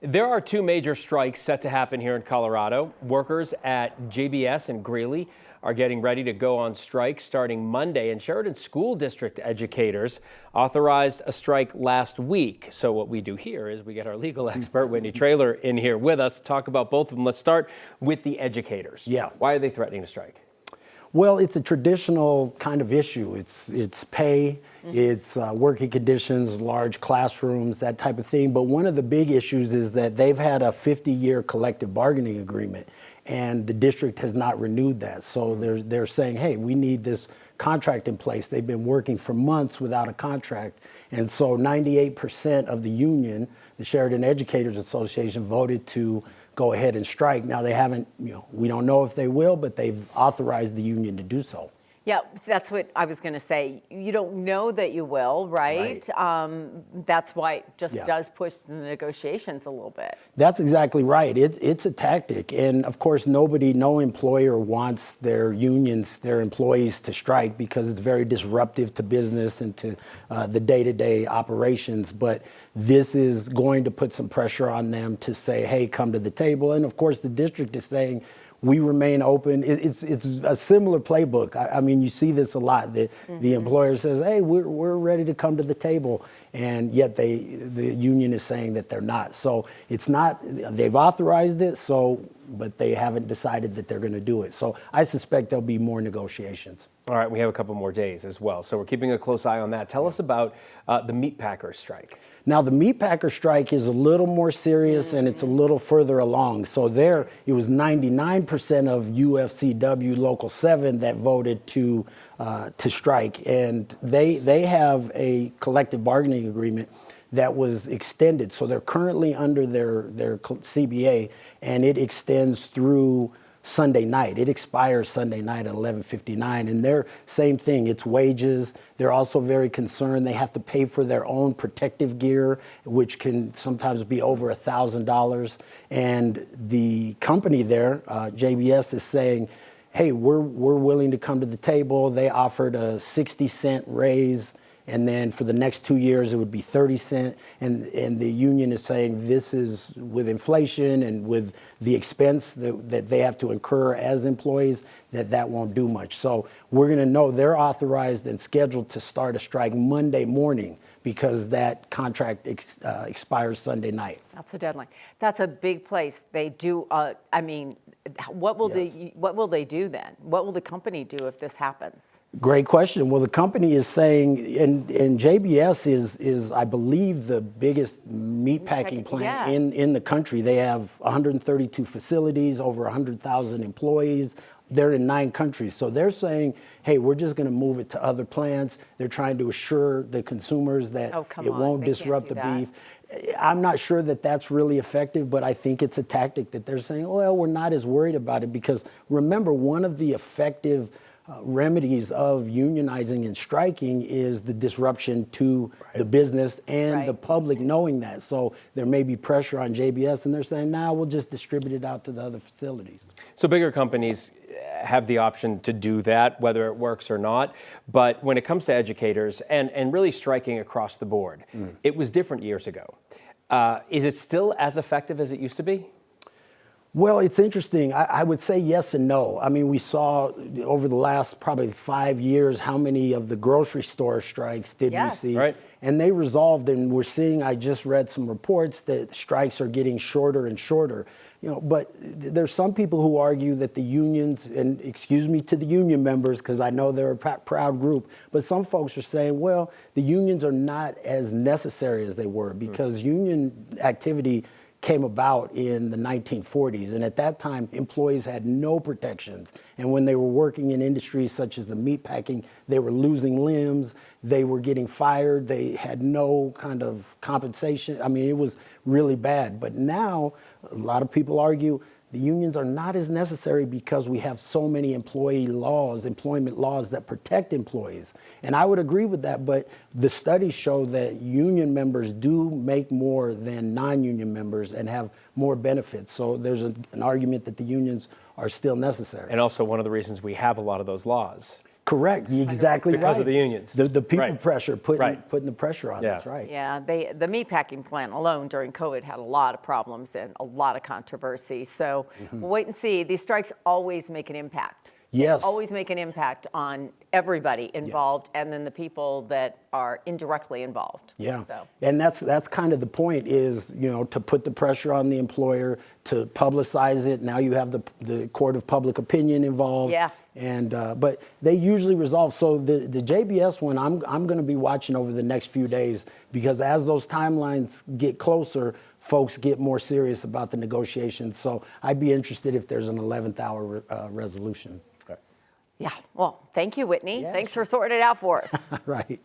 There are two major strikes set to happen here in Colorado. Workers at JBS and Greeley are getting ready to go on strike starting Monday, and Sheridan School District educators authorized a strike last week. So what we do here is we get our legal expert, Whitney Traylor, in here with us to talk about both of them. Let's start with the educators. Yeah. Why are they threatening to strike? Well, it's a traditional kind of issue. It's pay, it's working conditions, large classrooms, that type of thing. But one of the big issues is that they've had a 50-year collective bargaining agreement, and the district has not renewed that. So they're saying, hey, we need this contract in place. They've been working for months without a contract. And so 98% of the union, the Sheridan Educators Association, voted to go ahead and strike. Now they haven't, we don't know if they will, but they've authorized the union to do so. Yeah, that's what I was going to say. You don't know that you will, right? That's why it just does push the negotiations a little bit. That's exactly right. It's a tactic. And of course, no employer wants their unions, their employees to strike because it's very disruptive to business and to the day-to-day operations. But this is going to put some pressure on them to say, hey, come to the table. And of course, the district is saying, we remain open. It's a similar playbook. I mean, you see this a lot. The employer says, hey, we're ready to come to the table. And yet the union is saying that they're not. So it's not, they've authorized it, but they haven't decided that they're going to do it. So I suspect there'll be more negotiations. All right, we have a couple more days as well. So we're keeping a close eye on that. Tell us about the meat packers strike. Now, the meat packer strike is a little more serious and it's a little further along. So it was 99% of UFCW Local 7 that voted to strike. And they have a collective bargaining agreement that was extended. So they're currently under their CBA, and it extends through Sunday night. It expires Sunday night at 11:59, and they're same thing. It's wages. They're also very concerned. They have to pay for their own protective gear, which can sometimes be over $1,000. And the company there, JBS, is saying, hey, we're willing to come to the table. They offered a 60-cent raise, and then for the next 2 years, it would be 30 cents. And the union is saying this is with inflation and with the expense that they have to incur as employees, that won't do much. So we're going to know they're authorized and scheduled to start a strike Monday morning because that contract expires Sunday night. That's a deadline. That's a big place. They do, I mean, what will they do then? What will the company do if this happens? Great question. Well, the company is saying, and JBS is I believe the biggest meat packing plant in the country. They have 132 facilities, over 100,000 employees. They're in 9 countries. So they're saying, hey, we're just going to move it to other plants. They're trying to assure the consumers that it won't disrupt the beef. I'm not sure that that's really effective, but I think it's a tactic that they're saying, well, we're not as worried about it because remember, one of the effective remedies of unionizing and striking is the disruption to the business and the public knowing that. So there may be pressure on JBS, and they're saying, nah, we'll just distribute it out to the other facilities. So bigger companies have the option to do that, whether it works or not. But when it comes to educators and really striking across the board, it was different years ago. Is it still as effective as it used to be? Well, it's interesting. I would say yes and no. I mean, we saw over the last probably 5 years how many of the grocery store strikes did we see? Right. And they resolved, and we're seeing, I just read some reports that strikes are getting shorter and shorter. But there's some people who argue that the unions, and excuse me to the union members, because I know they're a proud group, but some folks are saying, well, the unions are not as necessary as they were because union activity came about in the 1940s. And at that time, employees had no protections. And when they were working in industries such as the meat packing, they were losing limbs, they were getting fired, they had no kind of compensation. I mean, it was really bad. But now, a lot of people argue the unions are not as necessary because we have so many employment laws that protect employees. And I would agree with that, but the studies show that union members do make more than non-union members and have more benefits. So there's an argument that the unions are still necessary. And also one of the reasons we have a lot of those laws. Correct. You're exactly right. Because of the unions. The people Right. pressure, putting Right. the pressure on. Yeah. That's right. Yeah, the meatpacking plant alone during COVID had a lot of problems and a lot of controversy. So we'll wait and see. These strikes always make an impact. Yes. Always make an impact on everybody involved and then the people that are indirectly involved. Yeah, So. and that's kind of the point is, to put the pressure on the employer to publicize it. Now you have the court of public opinion involved. Yeah. And but they usually resolve. So the JBS one, I'm going to be watching over the next few days, because as those timelines get closer, folks get more serious about the negotiations. So I'd be interested if there's an 11th hour resolution. Yeah, well, thank you, Whitney. Yeah, Thanks for sorting it out for us. Right.